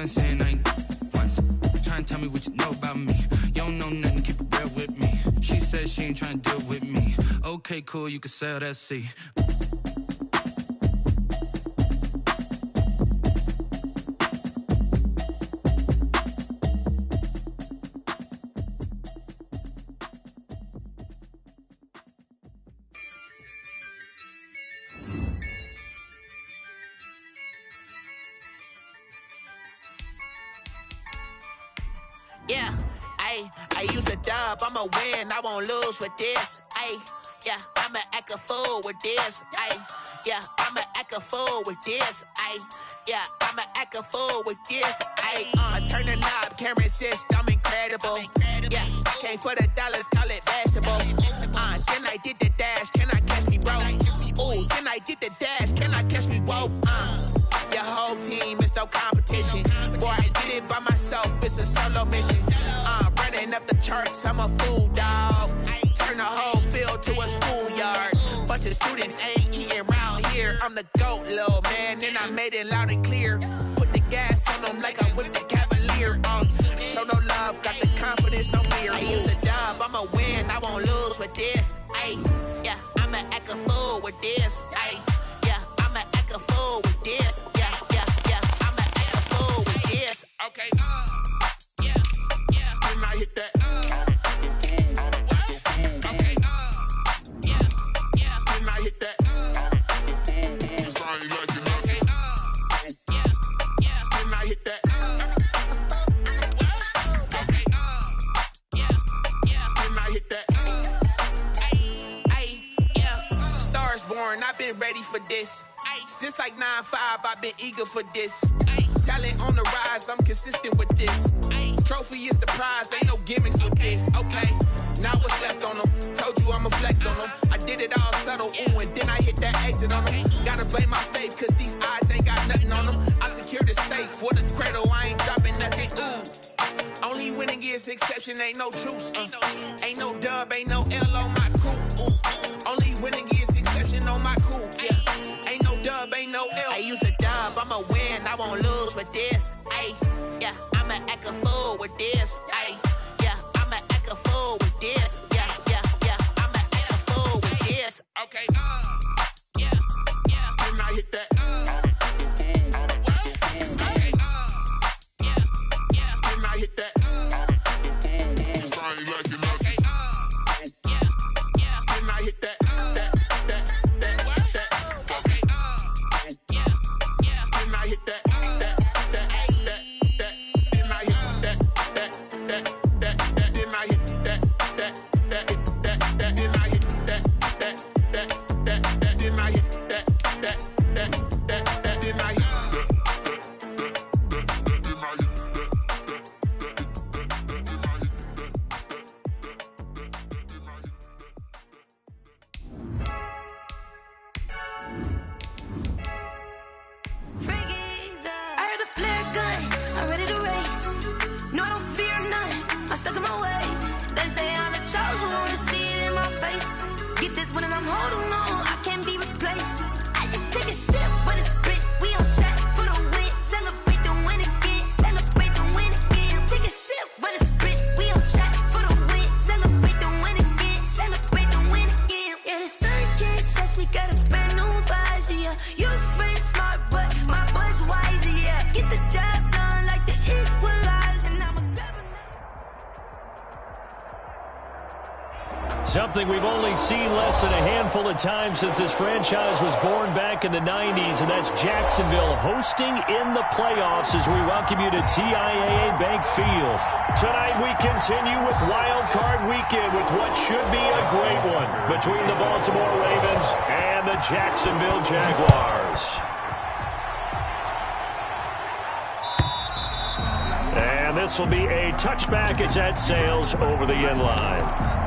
one saying I ain't once. Trying to tell me what you know about me. You don't know nothing, keep it real with me. She says she ain't trying to deal with me. Okay, cool, you can sell that seat. Yeah, I use a dub, I'ma win, I won't lose with this. Yeah, I'ma act a fool with this. Yeah, I'ma act a fool with this. Yeah, I'ma act a fool with this. I turn the knob, can't resist, I'm incredible. Yeah, came for the dollars, call it vegetable. Then I did the dash, can I catch me, bro? Ooh, then I did the dash, can I catch me, whoa? Your whole team is no competition. Boy, I did it by myself, it's a solo mission. Running up the charts, I'm a fool, dog. Turn the whole field to a schoolyard. Bunch of students ain't eating round here. I'm the GOAT, little man, and I made it loud and clear. Put the gas on them like I whipped the Cavalier. Show no love, got the confidence, no fear. I use a dub, I'ma win, I won't lose with this. Yeah, I'ma act a fool with this. Yeah, I'ma act a fool with this. Yeah, I'ma act a fool with this. Okay, yeah, then I hit that. Okay, yeah, then I hit that. Cause I ain't like it. Okay, yeah, then I hit that. Okay, yeah, then I hit that. Yeah, stars born, I've been ready for this. Since like 9-5, I've been eager for this. Talent on the rise, I'm consistent with this. Trophy is the prize, ain't no gimmicks with this. Okay, now what's left on them? Told you I'ma flex on them. I did it all subtle, ooh, and then I hit that exit on them. Gotta blame my faith, cause these odds ain't got nothing on them. I secured the safe for the cradle, I ain't dropping nothing, ooh. Only winning is exception, ain't no truce. Ain't no dub, ain't no L on my crew. Ooh. Only winning is exception on my crew. Yeah, ain't no dub, ain't no L. I use a dub, I'ma win, I won't lose with this. Yeah, I'ma act a fool with this. Yeah, I'ma act a fool with this. Yeah, I'ma act a fool with this. Okay, yeah, then I hit that. Okay, yeah, then I hit that. Cause I ain't like it. Okay, yeah, then I hit that. Okay, yeah, then I hit that. Something we've only seen less than a handful of times since this franchise was born back in the 90s, and that's Jacksonville hosting in the playoffs as we welcome you to TIAA Bank Field. Tonight we continue with Wild Card Weekend with what should be a great one between the Baltimore Ravens and the Jacksonville Jaguars. And this will be a touchback as that sails over the end line.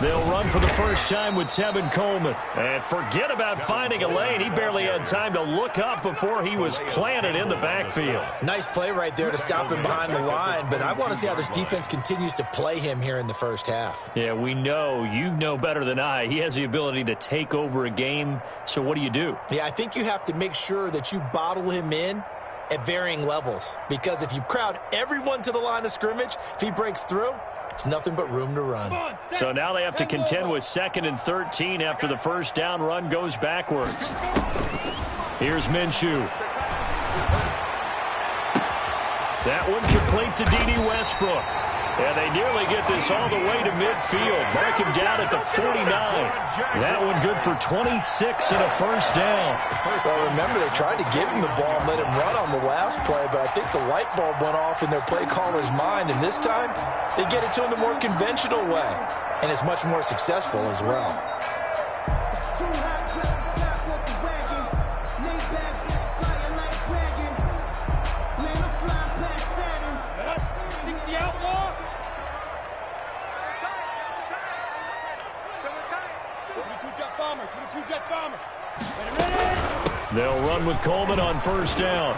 They'll run for the first time with Tevin Coleman. And forget about finding a lane. He barely had time to look up before he was planted in the backfield. Nice play right there to stop him behind the line, but I want to see how this defense continues to play him here in the first half. Yeah, we know. You know better than I. He has the ability to take over a game, so what do? Yeah, I think you have to make sure that you bottle him in at varying levels, because if you crowd everyone to the line of scrimmage, if he breaks through, it's nothing but room to run. So now they have to contend with 2nd and 13 after the first down run goes backwards. Here's Minshew. That one complete to D.D. Westbrook. And they nearly get this all the way to midfield. Mark him down at the 49. That one good for 26 and a first down. Well, remember, they tried to give him the ball and let him run on the last play, but I think the light bulb went off in their play caller's mind, and this time they get it to him the more conventional way, and it's much more successful as well. They'll run with Coleman on first down.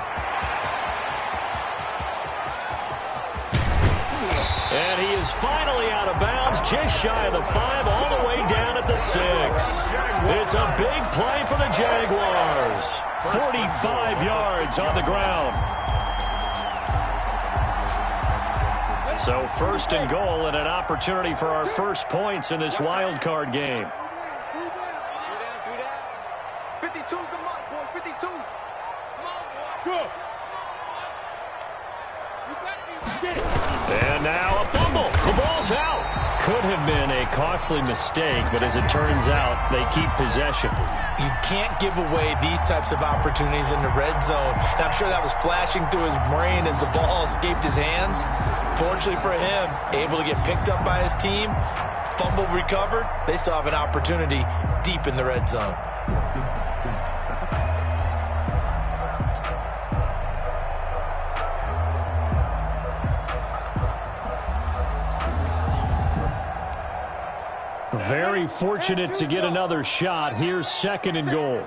And he is finally out of bounds, just shy of the 5, all the way down at the 6. It's a big play for the Jaguars. 45 yards on the ground. So first and goal and an opportunity for our first points in this wild card game. 52's the mark, boys. 52. Good. And now a fumble. The ball's out. Could have been a costly mistake, but as it turns out, they keep possession. You can't give away these types of opportunities in the red zone. And I'm sure that was flashing through his brain as the ball escaped his hands. Fortunately for him, able to get picked up by his team, fumble recovered. They still have an opportunity deep in the red zone. Very fortunate to get another shot. Here's 2nd and goal.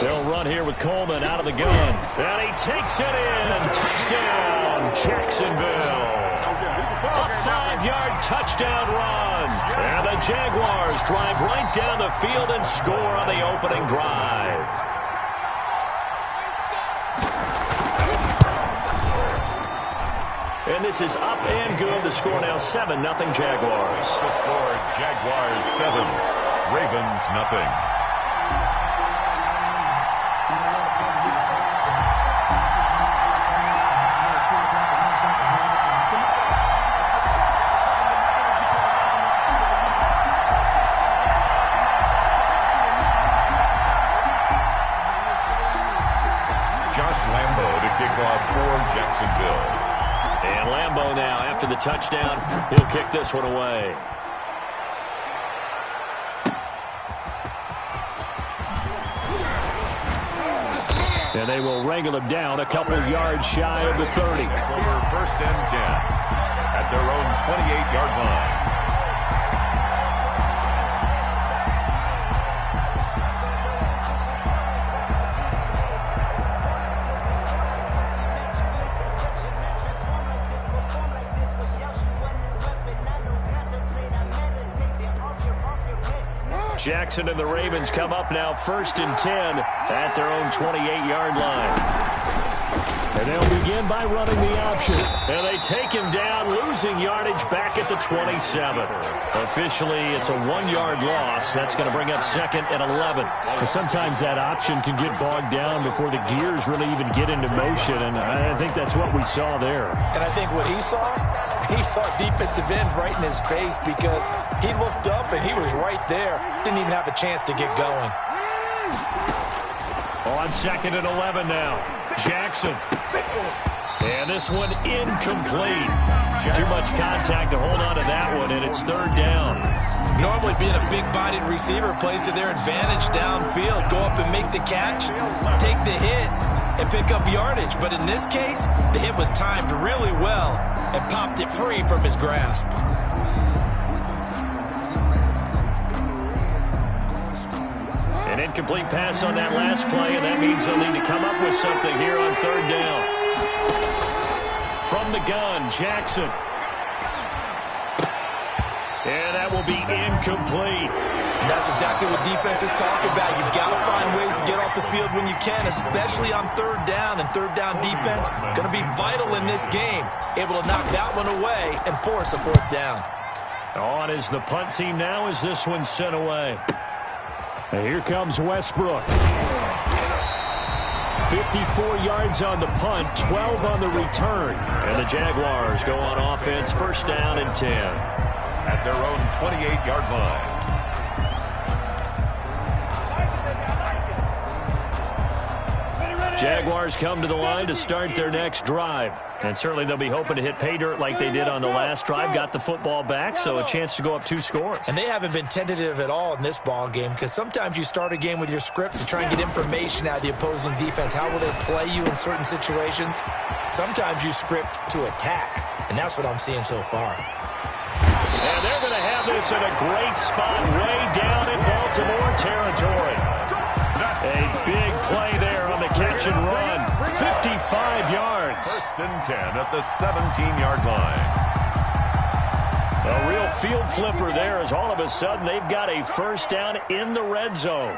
They'll run here with Coleman out of the gun. And he takes it in. Touchdown, Jacksonville. A 5-yard touchdown run. And the Jaguars drive right down the field and score on the opening drive. And this is up and good. The score now 7-0 Jaguars. The score, Jaguars 7, Ravens nothing. Josh Lambo to kick off for Jacksonville. And Lambo now, after the touchdown, he'll kick this one away. And they will wrangle him down a couple yards shy of the 30. First and 10 at their own 28-yard line. Jackson and the Ravens come up now 1st and 10 at their own 28-yard line. And they'll begin by running the option. And they take him down, losing yardage back at the 27. Officially, it's a 1-yard loss. That's going to bring up 2nd and 11. And sometimes that option can get bogged down before the gears really even get into motion, and I think that's what we saw there. And I think what he saw defensive end right in his face, because he looked up and he was right there. Didn't even have a chance to get going. On 2nd and 11 now. Jackson. And this one incomplete. Too much contact to hold on to that one, and it's 3rd down. Normally being a big-bodied receiver plays to their advantage downfield. Go up and make the catch, take the hit, and pick up yardage. But in this case, the hit was timed really well and popped it free from his grasp. An incomplete pass on that last play, and that means they'll need to come up with something here on third down. From the gun, Jackson. And that will be incomplete. And that's exactly what defenses talk about. You've got to find ways to get off the field when you can, especially on third down. And third down defense going to be vital in this game. Able to knock that one away and force a fourth down. On is the punt team now as this one's sent away. And here comes Westbrook. 54 yards on the punt, 12 on the return. And the Jaguars go on offense, first down and 10. At their own 28-yard line. Jaguars come to the line to start their next drive. And certainly they'll be hoping to hit pay dirt like they did on the last drive. Got the football back, so a chance to go up 2 scores. And they haven't been tentative at all in this ball game, because sometimes you start a game with your script to try and get information out of the opposing defense. How will they play you in certain situations? Sometimes you script to attack, and that's what I'm seeing so far. And they're going to have this in a great spot way down in Baltimore territory. A big play there on the catch and run. 55 yards. First and 10 at the 17-yard line. A real field flipper there as all of a sudden they've got a first down in the red zone.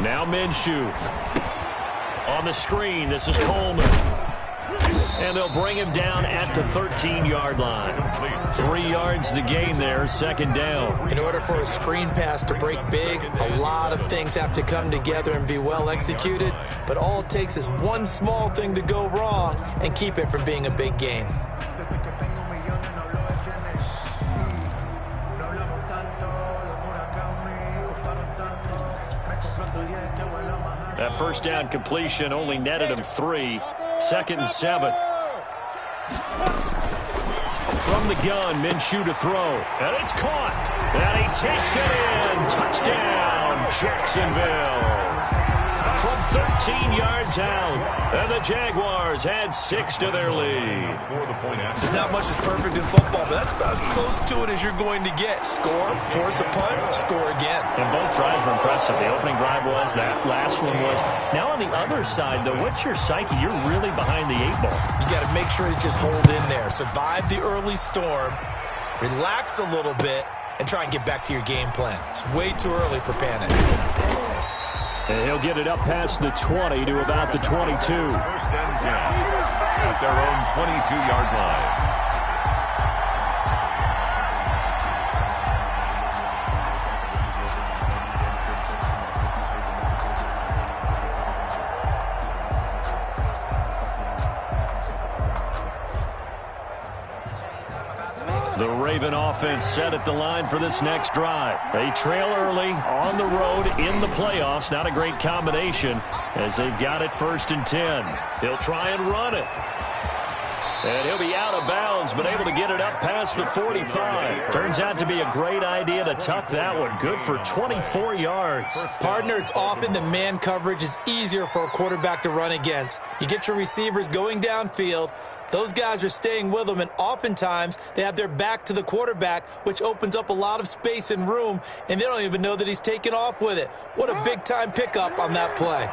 Now Minshew. On the screen, this is Coleman. And they'll bring him down at the 13-yard line. 3 yards the gain there, second down. In order for a screen pass to break big, a lot of things have to come together and be well executed. But all it takes is one small thing to go wrong and keep it from being a big game. That first down completion only netted him 3. Second and 7. From the gun, Minshew to throw. And it's caught. And he takes it in. Touchdown, Jacksonville. From 13 yards out. And the Jaguars add 6 to their lead. There's not much that's perfect in football, but that's about as close to it as you're going to get. Score, force a punt, score again. And both drives were impressive. The opening drive was, that last one was. Now on the other side, though, what's your psyche? You're really behind the 8 ball. You got to make sure you just hold in there. Survive the early storm, relax a little bit, and try and get back to your game plan. It's way too early for panic. And he'll get it up past the 20 to about the 22. First and 10 at their own 22-yard line. The Raven offense set at the line for this next drive. They trail early on the road in the playoffs. Not a great combination as they've got it first and 10. He'll try and run it. And he'll be out of bounds, but able to get it up past the 45. Turns out to be a great idea to tuck that one. Good for 24 yards. Partner, it's often the man coverage is easier for a quarterback to run against. You get your receivers going downfield. Those guys are staying with them, and oftentimes they have their back to the quarterback, which opens up a lot of space and room, and they don't even know that he's taken off with it. What a big-time pickup on that play.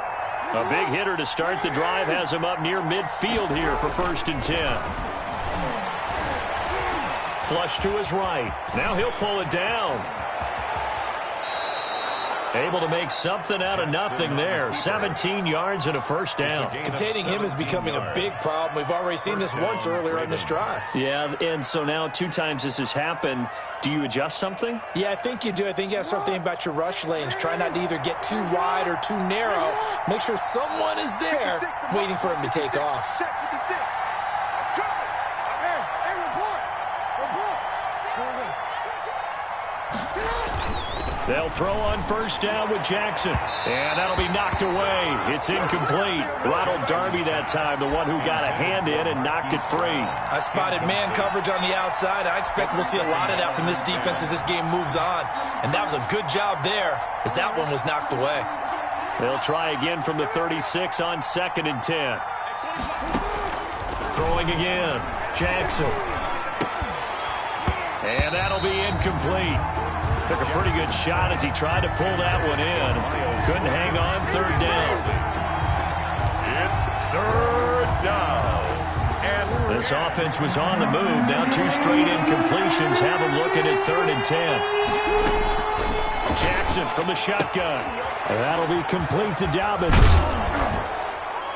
A big hitter to start the drive has him up near midfield here for first and 10. Flush to his right. Now he'll pull it down. Able to make something out of nothing there. 17 yards and a first down. Containing him is becoming a big problem. We've already seen this once earlier in this drive. Yeah, and so now 2 times this has happened. Do you adjust something? Yeah, I think you do. I think you have to start thinking about your rush lanes. Try not to either get too wide or too narrow. Make sure someone is there waiting for him to take off. They'll throw on first down with Jackson. And that'll be knocked away. It's incomplete. Ronald Darby that time, the one who got a hand in and knocked it free. I spotted man coverage on the outside. I expect we'll see a lot of that from this defense as this game moves on. And that was a good job there as that one was knocked away. They'll try again from the 36 on 2nd and 10. Throwing again. Jackson. And that'll be incomplete. Took a pretty good shot as he tried to pull that one in. Couldn't hang on. 3rd down. It's 3rd down. And this offense was on the move. Now 2 straight incompletions have them looking at 3rd and 10. Jackson from the shotgun. And that'll be complete to Dobbins.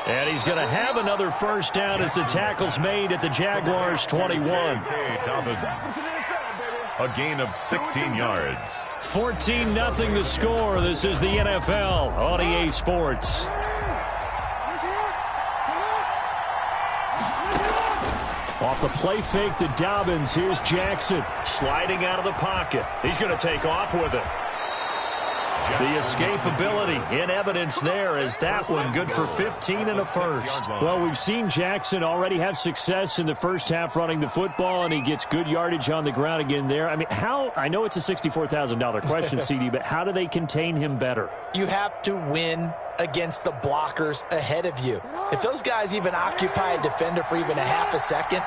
And he's going to have another 1st down as the tackle's made at the Jaguars' 21. A gain of 16 yards. 14-0 the score. This is the NFL on EA Sports. Off the play fake to Dobbins. Here's Jackson. Sliding out of the pocket. He's going to take off with it. The escapability in evidence there as that one good for 15 and a first. Well, we've seen Jackson already have success in the first half running the football, and he gets good yardage on the ground again there. I mean, I know it's a $64,000 question, CD, but how do they contain him better? You have to win against the blockers ahead of you. If those guys even occupy a defender for even a half a second,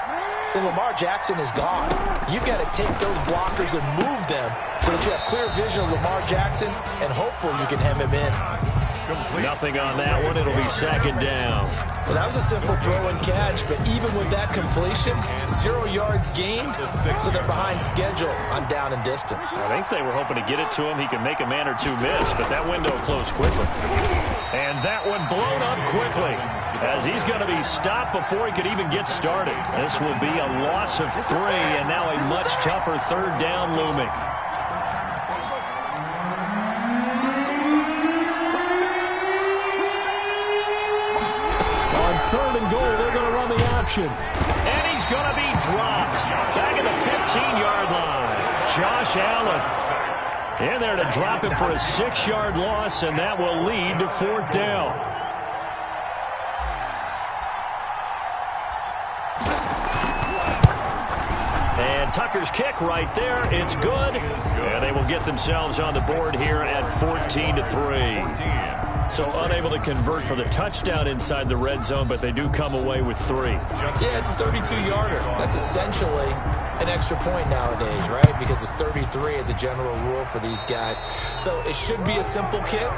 then Lamar Jackson is gone. You've got to take those blockers and move them so that you have clear vision of Lamar Jackson, and hopefully you can hem him in. Nothing on that one. It'll be 2nd down. Well, that was a simple throw and catch, but even with that completion, 0 yards gained, so they're behind schedule on down and distance. I think they were hoping to get it to him. He can make a man or two miss, but that window closed quickly. And that one blown up quickly as he's going to be stopped before he could even get started. This will be a loss of 3, and now a much tougher 3rd down looming. On 3rd and goal, they're going to run the option. And he's going to be dropped back at the 15-yard line. Josh Allen in there to drop him for a 6-yard loss, and that will lead to 4th down. And Tucker's kick right there. It's good. And they will get themselves on the board here at 14-3. So unable to convert for the touchdown inside the red zone, but they do come away with 3. Yeah, it's a 32-yarder. That's essentially an extra point nowadays, right? Because it's 33 as a general rule for these guys. So it should be a simple kick.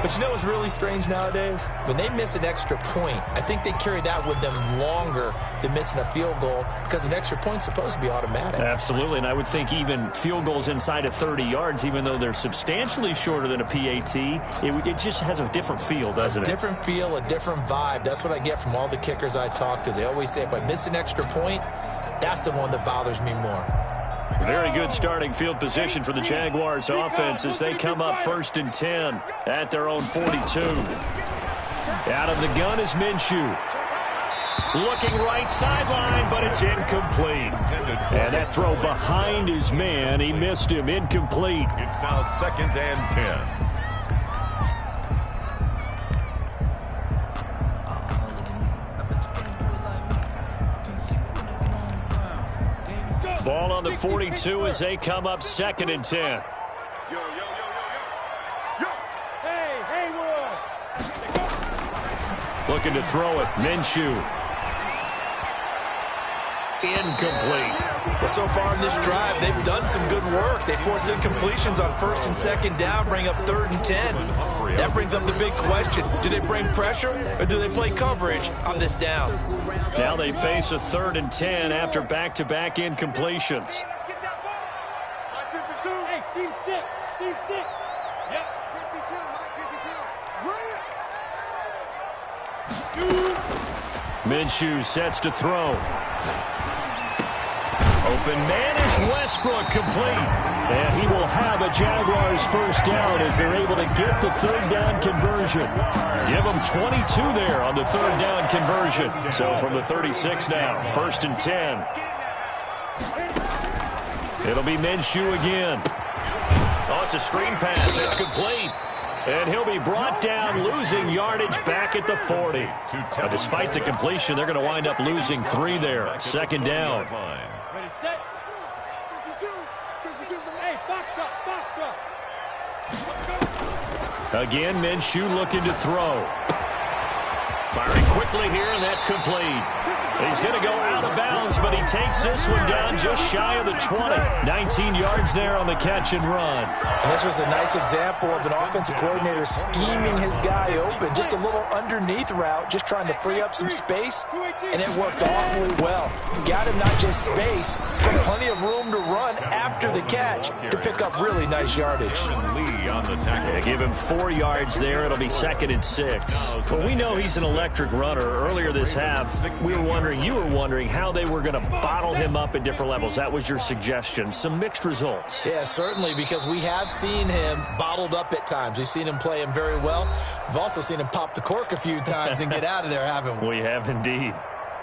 But you know what's really strange nowadays? When they miss an extra point, I think they carry that with them longer than missing a field goal because an extra point's supposed to be automatic. Absolutely, and I would think even field goals inside of 30 yards, even though they're substantially shorter than a PAT, it just has a different feel, doesn't it? A different feel, a different vibe. That's what I get from all the kickers I talk to. They always say if I miss an extra point, that's the one that bothers me more. Very good starting field position for the Jaguars offense as they come up 1st and 10 at their own 42. Out of the gun is Minshew. Looking right sideline, but it's incomplete. And that throw behind his man, he missed him, incomplete. It's now 2nd and 10. Ball on the 42 as they come up 2nd and 10. Looking to throw it. Minshew. Incomplete. Well, so far in this drive, they've done some good work. They force incompletions on 1st and 2nd down, bring up 3rd and 10. That brings up the big question. Do they bring pressure or do they play coverage on this down? Now they face a 3rd and 10 after back-to-back incompletions. Hey, seam 6. Seam 6. Yep. 52, Mike, 52. Minshew sets to throw. Open man is Westbrook, complete. And he will have a Jaguars 1st down as they're able to get the 3rd down conversion. Give them 22 there on the 3rd down conversion. So from the 36 now, 1st and 10. It'll be Minshew again. Oh, it's a screen pass. It's complete. And he'll be brought down, losing yardage back at the 40. Despite the completion, they're going to wind up losing 3 there. 2nd down. Ready, set. 52. 52. Hey, box truck. Box truck. Let's go. Again, Minshew looking to throw. Firing quickly here, and that's complete. He's going to go out of bounds, but he takes this one down just shy of the 20. 19 yards there on the catch and run. And this was a nice example of an offensive coordinator scheming his guy open. Just a little underneath route, just trying to free up some space, and it worked awfully well. Got him not just space, but plenty of room to run after the catch to pick up really nice yardage. They give him 4 yards there. It'll be 2nd and 6. Well, we know he's an electric runner. Earlier this half, you were wondering how they were going to bottle him up at different levels. That was your suggestion. Some mixed results. Yeah, certainly, because we have seen him bottled up at times. We've seen him play him very well. We've also seen him pop the cork a few times and get out of there, haven't we? We have indeed.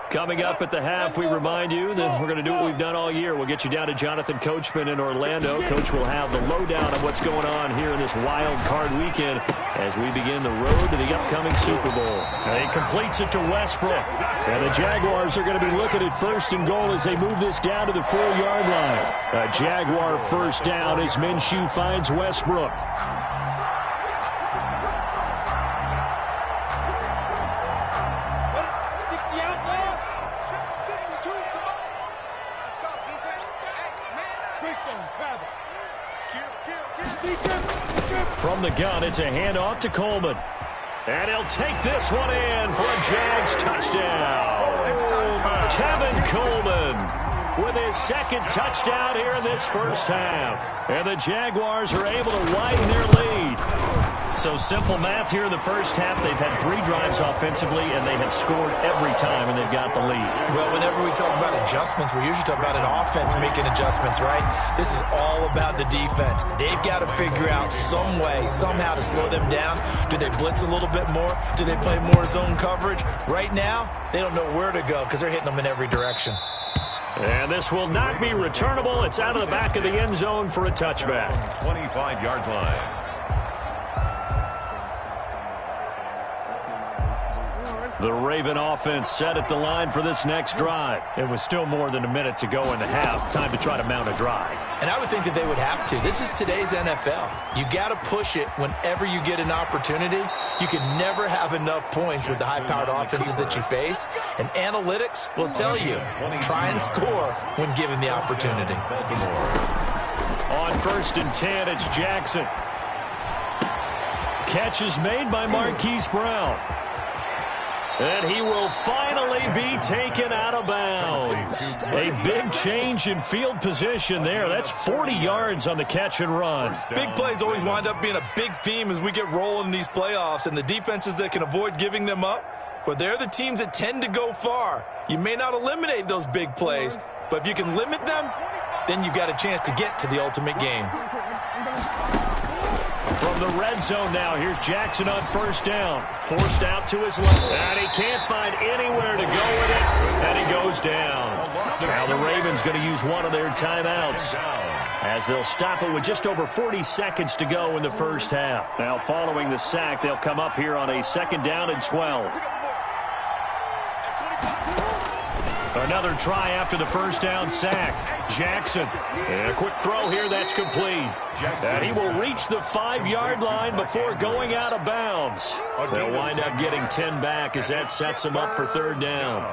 Coming up at the half, we remind you that we're going to do what we've done all year. We'll get you down to Jonathan Coachman in Orlando. Coach will have the lowdown of what's going on here in this wild card weekend as we begin the road to the upcoming Super Bowl. He completes it to Westbrook. And the Jaguars are going to be looking at 1st and goal as they move this down to the 4-yard line. A Jaguar first down as Minshew finds Westbrook. From the gun, it's a handoff to Coleman. And he'll take this one in for a Jags touchdown. Tevin Coleman with his 2nd touchdown here in this first half. And the Jaguars are able to widen their lead. So simple math here in the first half. They've had 3 drives offensively, and they have scored every time, and they've got the lead. Well, whenever we talk about adjustments, we usually talk about an offense making adjustments, right? This is all about the defense. They've got to figure out some way, somehow to slow them down. Do they blitz a little bit more? Do they play more zone coverage? Right now, they don't know where to go because they're hitting them in every direction. And this will not be returnable. It's out of the back of the end zone for a touchback. 25-yard line. The Raven offense set at the line for this next drive. It was still more than a minute to go in the half. Time to try to mount a drive. And I would think that they would have to. This is today's NFL. You got to push it whenever you get an opportunity. You can never have enough points with the high-powered offenses that you face. And analytics will tell you, try and score when given the opportunity. On 1st and 10, it's Jackson. Catch is made by Marquise Brown. And he will finally be taken out of bounds. A big change in field position there. That's 40 yards on the catch and run. Big plays always wind up being a big theme as we get rolling in these playoffs. And the defenses that can avoid giving them up, but they're the teams that tend to go far. You may not eliminate those big plays, but if you can limit them, then you've got a chance to get to the ultimate game. From the red zone now, here's Jackson on 1st down. Forced out to his left. And he can't find anywhere to go with it. And he goes down. Now the Ravens going to use one of their timeouts as they'll stop it with just over 40 seconds to go in the first half. Now following the sack, they'll come up here on a 2nd down and 12. Another try after the first down sack. Jackson. And a quick throw here. That's complete. And he will reach the 5-yard line before going out of bounds. They'll wind up getting 10 back as that sets him up for 3rd down.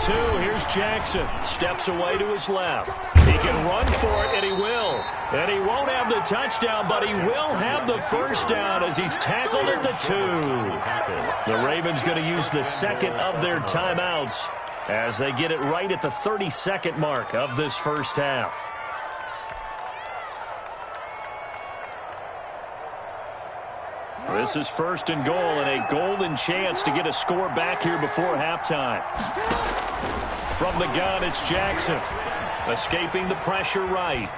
Here's Jackson. Steps away to his left. He can run for it, and he will. And he won't have the touchdown, but he will have the first down as he's tackled at the 2. The Ravens going to use the 2nd of their timeouts as they get it right at the 30-second mark of this first half. This is 1st and goal and a golden chance to get a score back here before halftime. From the gun, it's Jackson. Escaping the pressure right.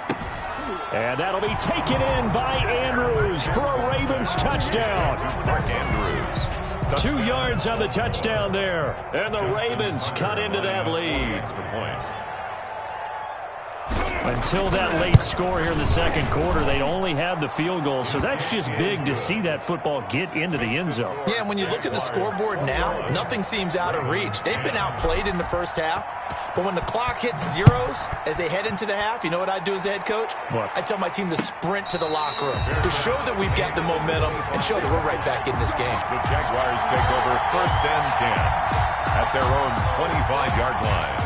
And that'll be taken in by Andrews for a Ravens touchdown. Mark Andrews. 2 yards on the touchdown there. And the Ravens cut into that lead. Until that late score here in the second quarter, they'd only had the field goal, so that's just big to see that football get into the end zone. Yeah, and when you look at the scoreboard now, nothing seems out of reach. They've been outplayed in the first half, but when the clock hits zeros as they head into the half, you know what I do as a head coach? What? I tell my team to sprint to the locker room to show that we've got the momentum and show that we're right back in this game. The Jaguars take over 1st and 10 at their own 25-yard line.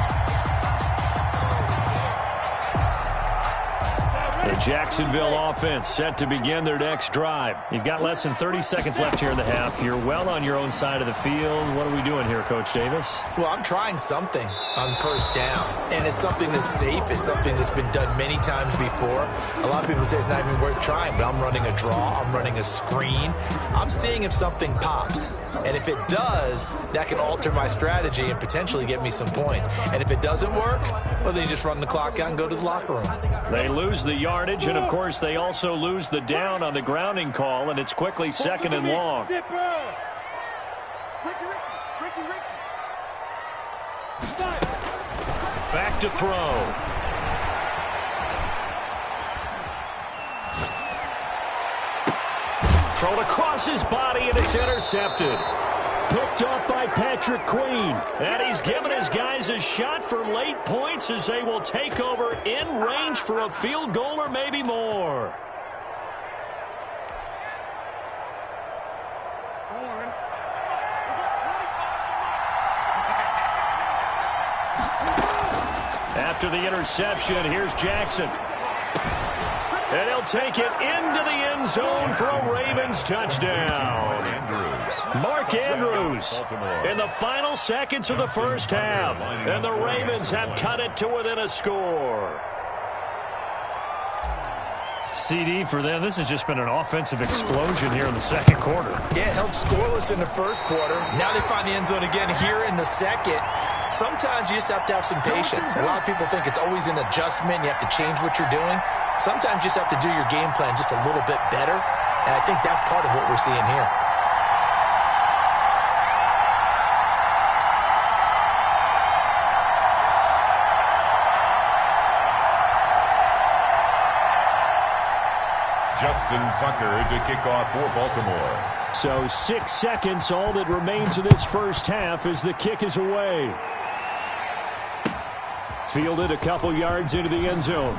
The Jacksonville offense set to begin their next drive. You've got less than 30 seconds left here in the half. You're well on your own side of the field. What are we doing here, Coach Davis? Well, I'm trying something on 1st down, and it's something that's safe. It's something that's been done many times before. A lot of people say it's not even worth trying, but I'm running a draw. I'm running a screen. I'm seeing if something pops, and if it does, that can alter my strategy and potentially get me some points. And if it doesn't work, well, then you just run the clock out and go to the locker room. They lose the yardage, and, of course, they also lose the down on the grounding call, and it's quickly 2nd and long. Back to throw. Thrown across his body, and it's intercepted. Picked up by Patrick Queen. And he's given his guys a shot for late points as they will take over in range for a field goal or maybe more. After the interception, here's Jackson. And he'll take it into the end zone for a Ravens touchdown. Mark Andrews in the final seconds of the first half. And the Ravens have cut it to within a score. CD for them. This has just been an offensive explosion here in the second quarter. Yeah, held scoreless in the first quarter. Now they find the end zone again here in the second. Sometimes you just have to have some patience. A lot of people think it's always an adjustment. You have to change what you're doing. Sometimes you just have to do your game plan just a little bit better. And I think that's part of what we're seeing here. Justin Tucker to kick off for Baltimore. So 6 seconds, all that remains of this first half as the kick is away. Fielded a couple yards into the end zone.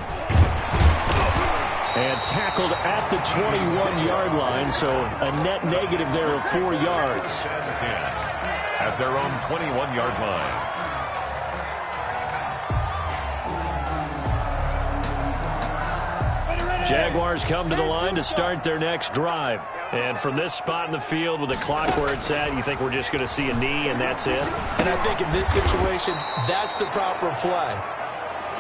And tackled at the 21-yard line, so a net negative there of 4 yards. At their own 21-yard line. Jaguars come to the line to start their next drive. And from this spot in the field with the clock where it's at, you think we're just going to see a knee and that's it? And I think in this situation, that's the proper play.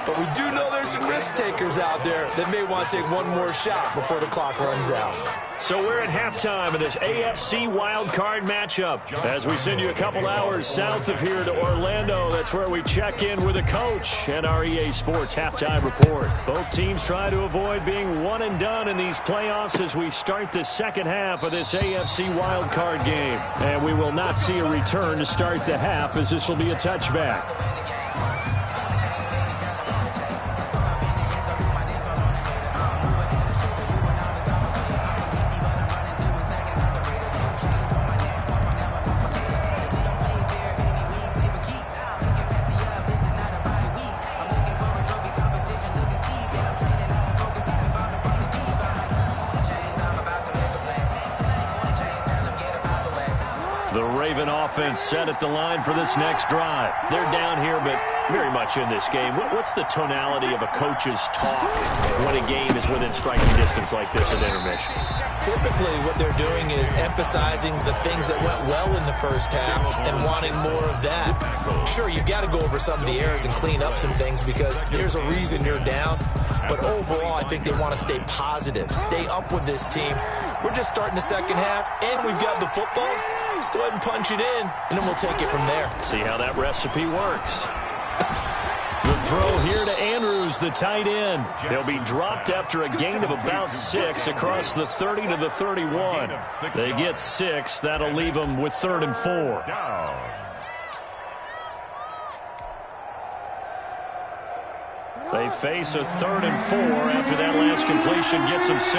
But we do know there's some risk takers out there that may want to take one more shot before the clock runs out. So we're at halftime of this AFC wildcard matchup. As we send you a couple hours south of here to Orlando, that's where we check in with the coach and our EA Sports halftime report. Both teams try to avoid being one and done in these playoffs as we start the second half of this AFC wildcard game. And we will not see a return to start the half as this will be a touchback. Offense set at the line for this next drive. They're down here, but very much in this game. What's the tonality of a coach's talk when a game is within striking distance like this at intermission? Typically, what they're doing is emphasizing the things that went well in the first half and wanting more of that. Sure, you've got to go over some of the errors and clean up some things because there's a reason you're down. But overall, I think they want to stay positive, stay up with this team. We're just starting the second half, and we've got the football. Let's go ahead and punch it in, and then we'll take it from there. See how that recipe works. The throw here to Andrews, the tight end. They'll be dropped after a gain of about 6 across the 30 to the 31. They get 6. That'll leave them with 3rd and 4. They face a 3rd and 4 after that last completion gets them 6.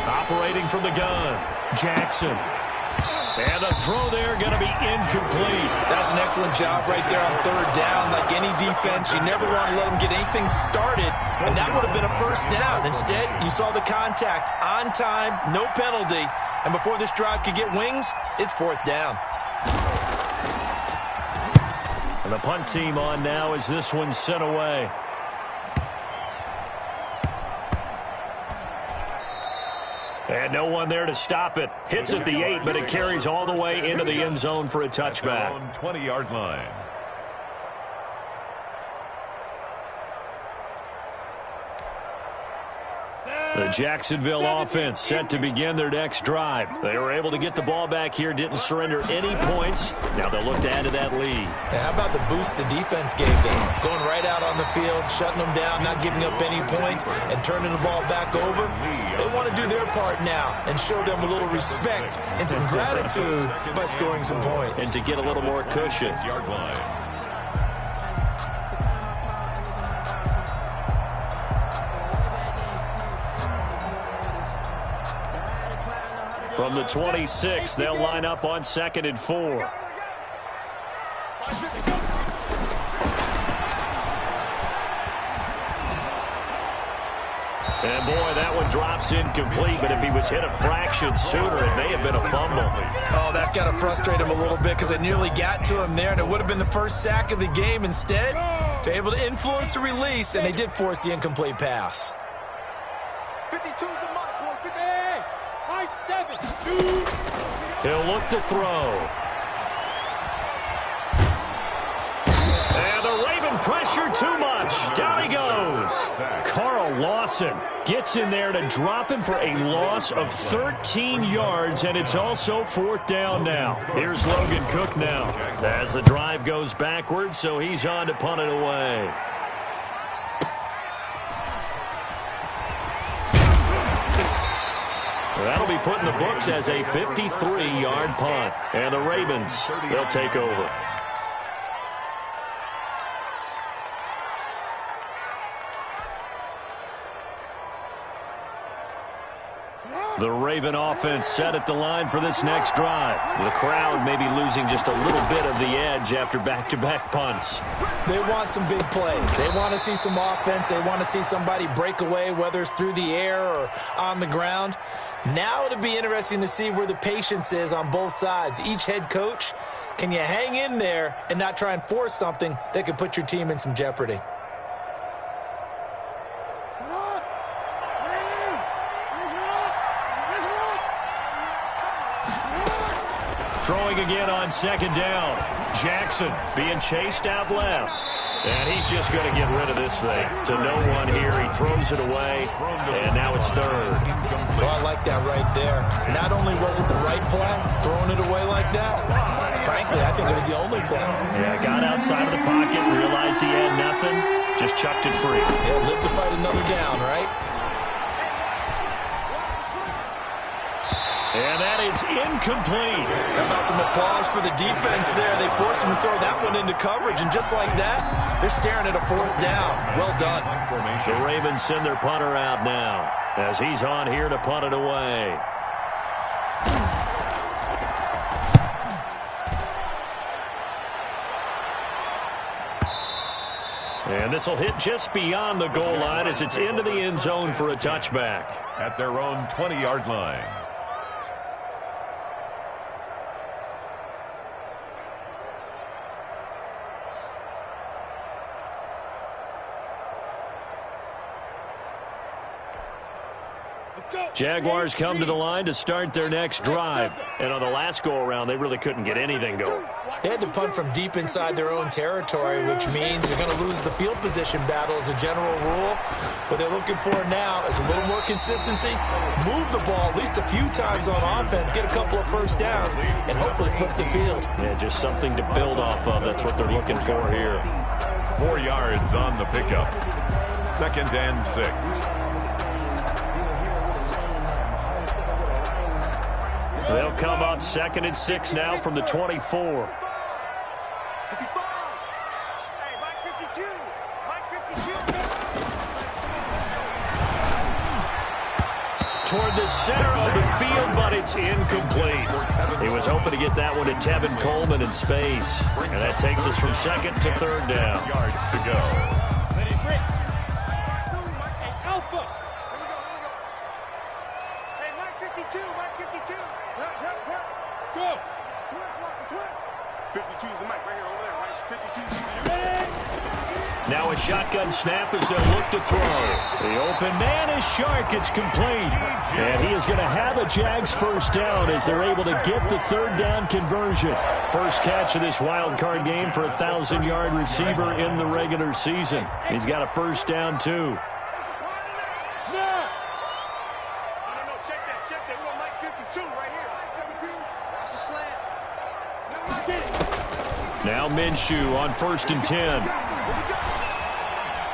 Operating from the gun, Jackson. And the throw there going to be incomplete. That's an excellent job right there on 3rd down. Like any defense, you never want to let them get anything started, and that would have been a 1st down. Instead, you saw the contact on time, no penalty, and before this drive could get wings, it's 4th down. And the punt team on now as this one's sent away. And no one there to stop it. Hits at the 8, but it carries all the way into the end zone for a touchback. 20-yard line. The Jacksonville offense set to begin their next drive. They were able to get the ball back here, didn't surrender any points. Now they'll look to add to that lead. Yeah, how about the boost the defense gave them? Going right out on the field, shutting them down, not giving up any points, and turning the ball back over. They want to do their part now and show them a little respect and some gratitude by scoring some points. And to get a little more cushion. Yard line. From the 26, they'll line up on 2nd and 4. And boy, that one drops incomplete, but if he was hit a fraction sooner, it may have been a fumble. Oh, that's got to frustrate him a little bit because it nearly got to him there, and it would have been the first sack of the game. Instead, they're able to influence the release, and they did force the incomplete pass. 52's the mark, boys. 58. High 7. He'll look to throw. And the Raven pressure too much. Down he goes. Carl Lawson gets in there to drop him for a loss of 13 yards, and it's also 4th down now. Here's Logan Cook now as the drive goes backwards, so he's on to punt it away. That'll be put in the books as a 53-yard punt. And the Ravens, they'll take over. The Raven offense set at the line for this next drive. The crowd may be losing just a little bit of the edge after back-to-back punts. They want some big plays. They want to see some offense. They want to see somebody break away, whether it's through the air or on the ground. Now it'll be interesting to see where the patience is on both sides. Each head coach, can you hang in there and not try and force something that could put your team in some jeopardy? Throwing again on 2nd down. Jackson being chased out left. And he's just going to get rid of this thing. To no one here. He throws it away. And now it's 3rd. Well, I like that right there. Not only was it the right play, throwing it away like that, frankly, I think it was the only play. Yeah, got outside of the pocket, realized he had nothing, just chucked it free. Yeah, live to fight another down, right? And that is incomplete. How about some applause for the defense there? They forced him to throw that one into coverage, and just like that, they're staring at a 4th down. Well done. The Ravens send their punter out now as he's on here to punt it away. And this will hit just beyond the goal line as it's into the end zone for a touchback. At their own 20-yard line. Jaguars come to the line to start their next drive. And on the last go-around, they really couldn't get anything going. They had to punt from deep inside their own territory, which means they're going to lose the field position battle as a general rule. What they're looking for now is a little more consistency, move the ball at least a few times on offense, get a couple of 1st downs, and hopefully flip the field. Yeah, just something to build off of. That's what they're looking for here. 4 yards on the pickup. 2nd and 6. They'll come up 2nd and 6 now from the 24. Hey, Mike 52. the center of the field, but it's incomplete. He was hoping to get that one to Tevin Coleman in space. And that takes us from second to third down. Yards to go. Alpha. Hey, Mike 52, Mike 52. Go. Twist. 52's the mic right here over there, right? 52's the mic. Now a shotgun snap as they'll look to throw. The open man is Shark. It's complete. And he is going to have a Jags first down as they're able to get the third down conversion. First catch of this wild card game for a 1,000-yard receiver in the regular season. He's got a first down, too. Check that. We got Mike 52 right here. That's a slant. Now Minshew on 1st and 10.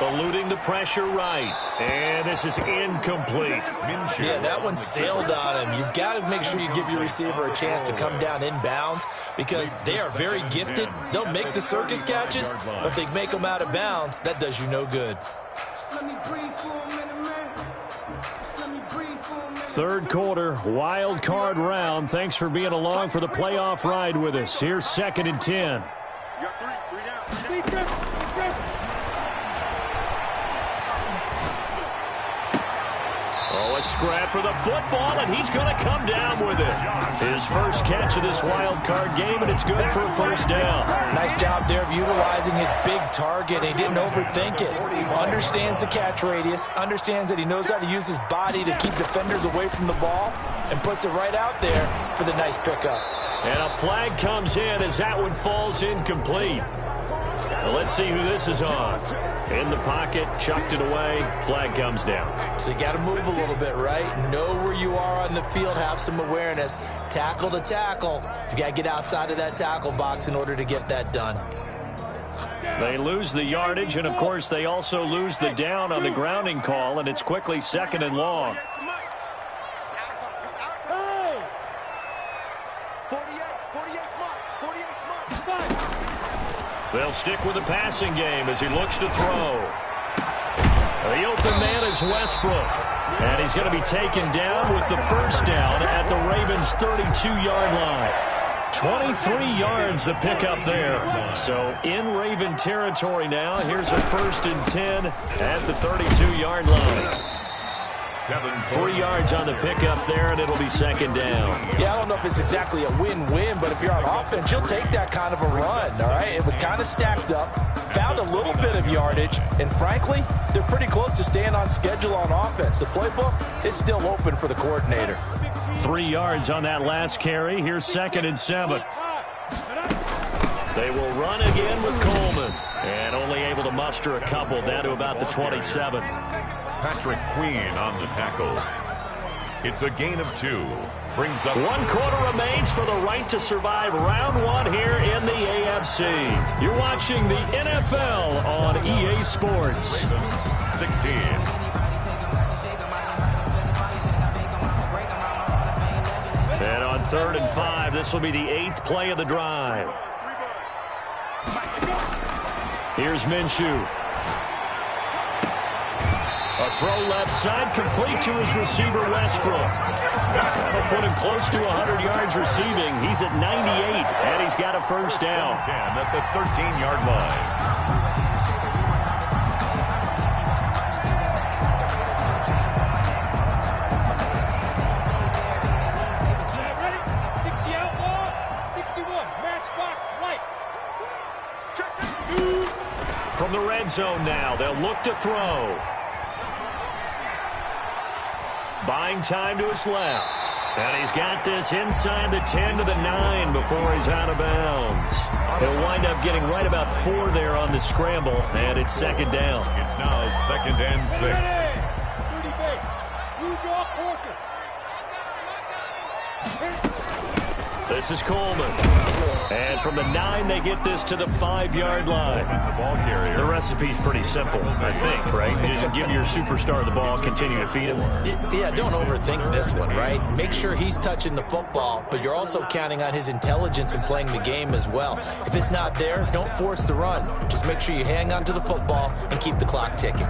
Eluding the pressure right. And this is incomplete. Yeah, that one sailed on him. You've got to make sure you give your receiver a chance to come down inbounds because they are very gifted. They'll make the circus catches, but if they make them out of bounds, that does you no good. Third quarter, wild card round. Thanks for being along for the playoff ride with us. Here's 2nd and 10. You got three down. Oh, a scrap for the football, and he's going to come down with it. His first catch of this wild card game, and it's good for a first down. Nice job there of utilizing his big target. He didn't overthink it. Understands the catch radius, understands that he knows how to use his body to keep defenders away from the ball, and puts it right out there for the nice pickup. And a flag comes in as that one falls incomplete. Well, let's see who this is on. In the pocket, chucked it away, flag comes down. So you got to move a little bit, right? Know where you are on the field, have some awareness. Tackle to tackle. You got to get outside of that tackle box in order to get that done. They lose the yardage, and of course they also lose the down on the grounding call, and it's quickly 2nd and long. They'll stick with the passing game as he looks to throw. The open man is Westbrook. And he's going to be taken down with the first down at the Ravens' 32-yard line. 23 yards the pickup there. So in Raven territory now. Here's a 1st and 10 at the 32-yard line. 3 yards on the pickup there, and it'll be 2nd down. Yeah, I don't know if it's exactly a win-win, but if you're on offense, you'll take that kind of a run, all right? It was kind of stacked up, found a little bit of yardage, and frankly, they're pretty close to staying on schedule on offense. The playbook is still open for the coordinator. 3 yards on that last carry. Here's 2nd and 7. They will run again with Coleman, and only able to muster a couple down to about the 27. Patrick Queen on the tackle. It's a gain of 2. Brings up 1 quarter remains for the right to survive round 1 here in the AFC. You're watching the NFL on EA Sports. 16. And on 3rd and 5, this will be the 8th play of the drive. Here's Minshew. A throw left side, complete to his receiver, Westbrook. That'll put him close to 100 yards receiving. He's at 98, and he's got a first down. 10 at the 13-yard line. From the red zone now, they'll look to throw. Buying time to his left. And he's got this inside the 10 to the 9 before he's out of bounds. He'll wind up getting right about 4 there on the scramble, and it's 2nd down. It's now 2nd and 6. This is Coleman. And from the 9, they get this to the 5-yard line. The ball carrier. The recipe's pretty simple, I think, right? Just give your superstar the ball, continue to feed him. Yeah, don't overthink this one, right? Make sure he's touching the football, but you're also counting on his intelligence in playing the game as well. If it's not there, don't force the run. Just make sure you hang on to the football and keep the clock ticking.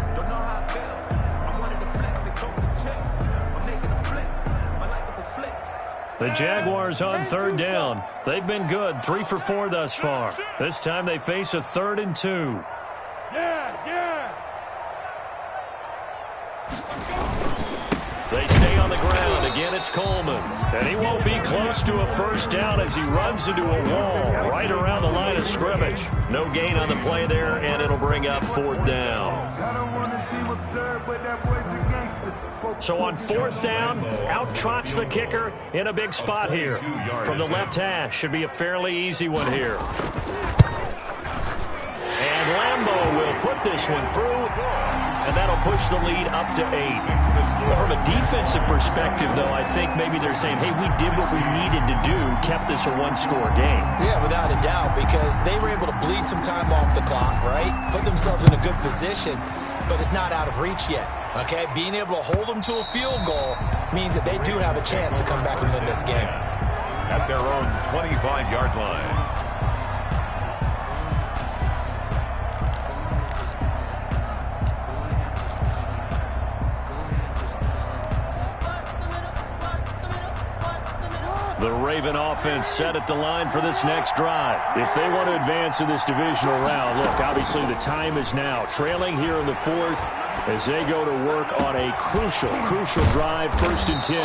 The Jaguars on third down. They've been good, 3 for 4 thus far. This time they face a 3rd and 2. They stay on the ground. Again, it's Coleman. And he won't be close to a first down as he runs into a wall right around the line of scrimmage. No gain on the play there, and it'll bring up 4th down. So on 4th down, out trots the kicker in a big spot here. From the left hash, should be a fairly easy one here. And Lambo will put this one through, and that'll push the lead up to 8. But from a defensive perspective, though, I think maybe they're saying, hey, we did what we needed to do, kept this a one-score game. Yeah, without a doubt, because they were able to bleed some time off the clock, right? Put themselves in a good position, but it's not out of reach yet, okay? Being able to hold them to a field goal means that they do have a chance to come back and win this game. At their own 25-yard line. The Raven offense set at the line for this next drive. If they want to advance in this divisional round, look, obviously the time is now. Trailing here in the 4th as they go to work on a crucial drive, 1st and 10.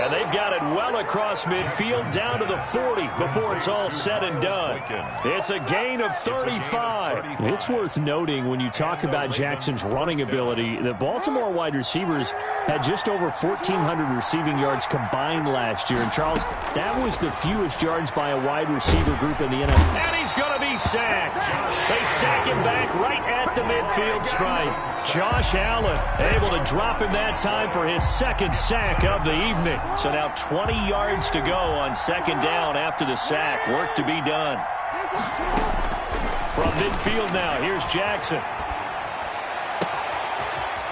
And they've got it well across midfield down to the 40 before it's all said and done. It's a gain of 35. It's worth noting when you talk about Jackson's running ability, the Baltimore wide receivers had just over 1,400 receiving yards combined last year. And Charles, that was the fewest yards by a wide receiver group in the NFL. And he's going to be sacked. They sack him back right at the midfield stripe. Josh Allen able to drop him that time for his 2nd sack of the evening. So now 20 yards to go on 2nd down after the sack. Work to be done. From midfield now, here's Jackson.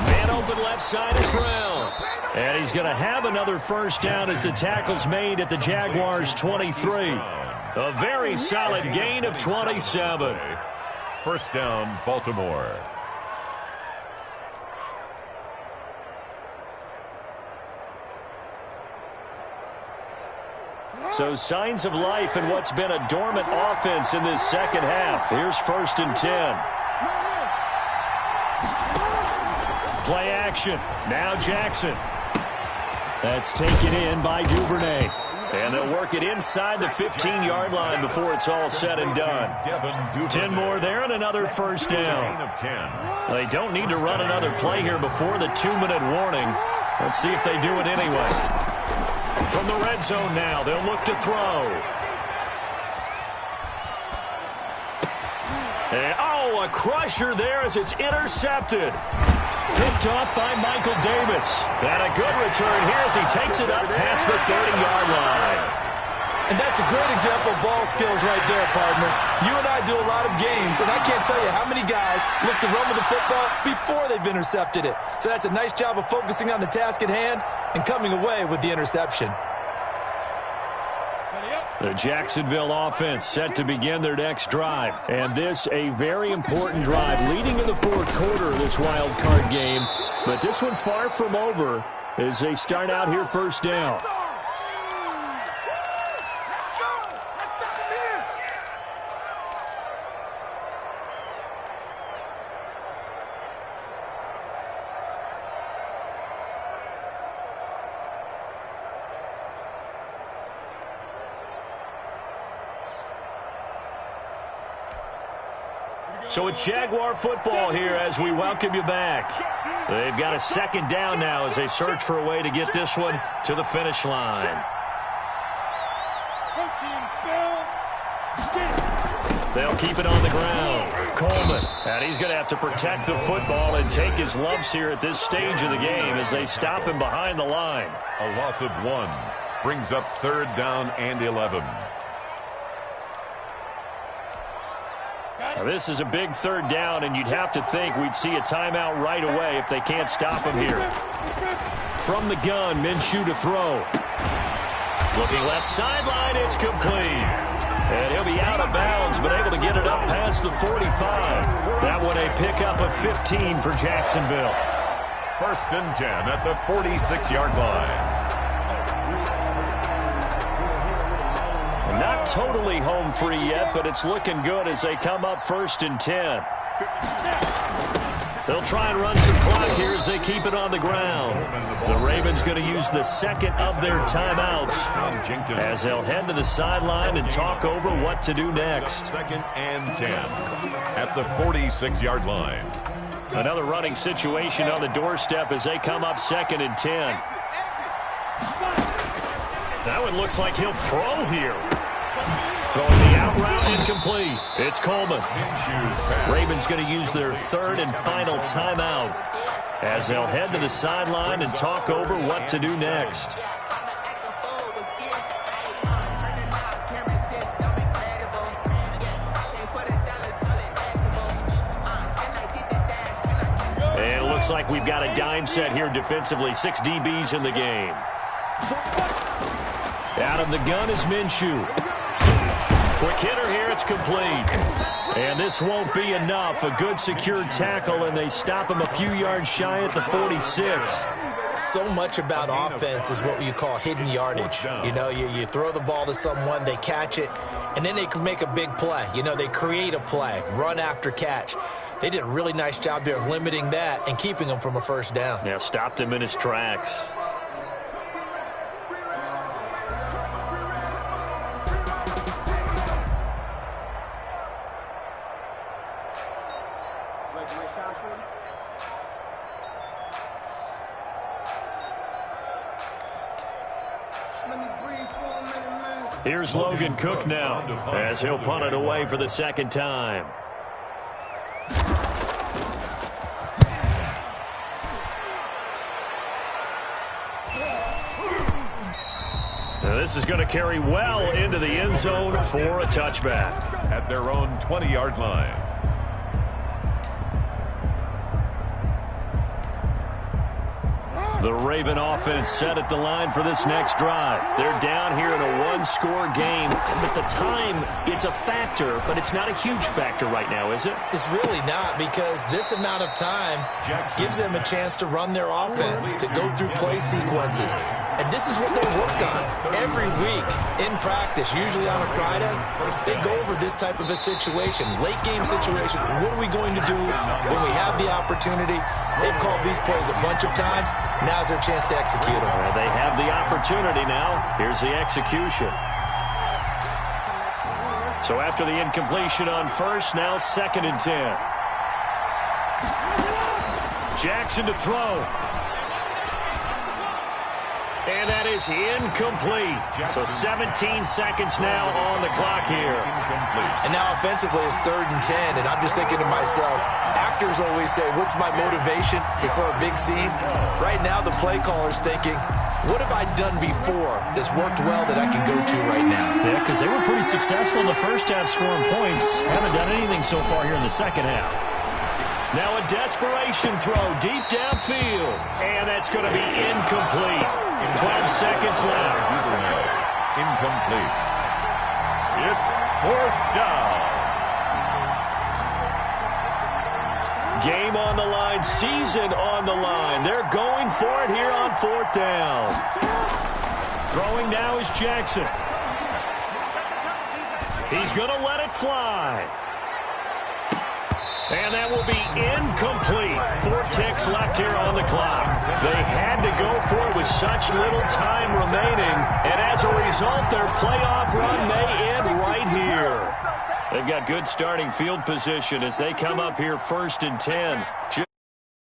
Man open left side is Brown. And he's going to have another 1st down as the tackle's made at the Jaguars' 23. A very solid gain of 27. 1st down, Baltimore. So signs of life in what's been a dormant offense in this 2nd half. Here's 1st and 10. Play action. Now Jackson. That's taken in by Duvernay. And they'll work it inside the 15-yard line before it's all said and done. 10 more there and another 1st down. They don't need to run another play here before the 2-minute warning. Let's see if they do it anyway. From the red zone now, they'll look to throw. And, a crusher there as it's intercepted. Picked off by Michael Davis. And a good return here as he takes it up past the 30-yard line. And that's a great example of ball skills right there, partner. You and I do a lot of games, and I can't tell you how many guys look to run with the football before they've intercepted it. So that's a nice job of focusing on the task at hand and coming away with the interception. The Jacksonville offense set to begin their next drive. And this a very important drive leading in the 4th quarter of this wild card game. But this one far from over as they start out here 1st down. So it's Jaguar football here as we welcome you back. They've got a 2nd down now as they search for a way to get this one to the finish line. They'll keep it on the ground. Coleman, and he's going to have to protect the football and take his lumps here at this stage of the game as they stop him behind the line. A loss of 1 brings up 3rd down and 11. Now, this is a big 3rd down, and you'd have to think we'd see a timeout right away if they can't stop him here. From the gun, Minshew to throw. Looking left sideline, it's complete. And he'll be out of bounds, but able to get it up past the 45. That one a pickup of 15 for Jacksonville. 1st and 10 at the 46-yard line. not totally home free yet, but it's looking good as they come up 1st and 10. They'll try and run some clock here as they keep it on the ground. The Ravens going to use the second of their timeouts as they'll head to the sideline and talk over what to do next. 2nd and 10 at the 46-yard line. Another running situation on the doorstep as they come up 2nd and 10. Now it looks like he'll throw here. Throwing the out route, incomplete. It's Coleman. Ravens going to use their 3rd and final timeout as they'll head to the sideline and talk over what to do next. And it looks like we've got a dime set here defensively. 6 DBs in the game. Out of the gun is Minshew. Quick hitter here, it's complete. And this won't be enough. A good secured tackle, and they stop him a few yards shy at the 46. So much about offense is what you call hidden yardage. You know, you throw the ball to someone, they catch it, and then they can make a big play. You know, they create a play, run after catch. They did a really nice job there of limiting that and keeping him from a 1st down. Yeah, stopped him in his tracks. Here's Logan Cook now as he'll punt it away for the 2nd time. Now this is going to carry well into the end zone for a touchback. At their own 20-yard line. The Raven offense set at the line for this next drive. They're down here in a 1-score game. But the time, it's a factor, but it's not a huge factor right now, is it? It's really not, because this amount of time gives them a chance to run their offense, to go through play sequences. And this is what they work on every week in practice, usually on a Friday. They go over this type of a situation, late game situation. What are we going to do when we have the opportunity? They've called these plays a bunch of times. Now's their chance to execute them. Well, they have the opportunity now. Here's the execution. So after the incompletion on 1st, now 2nd and 10. Jackson to throw. And that is incomplete. So 17 seconds now on the clock here. And now offensively it's 3rd and 10. And I'm just thinking to myself, actors always say, what's my motivation before a big scene? Right now the play caller's thinking, what have I done before that's worked well that I can go to right now? Yeah, because they were pretty successful in the 1st half scoring points. Haven't done anything so far here in the 2nd half. Now a desperation throw deep downfield. And that's going to be incomplete. 12 seconds left. Incomplete. It's 4th down. Game on the line, season on the line. They're going for it here on 4th down. Throwing now is Jackson. He's going to let it fly. And that will be incomplete. 4 ticks left here on the clock. They had to go for it with such little time remaining. And as a result, their playoff run may end right here. They've got good starting field position as they come up here 1st and 10.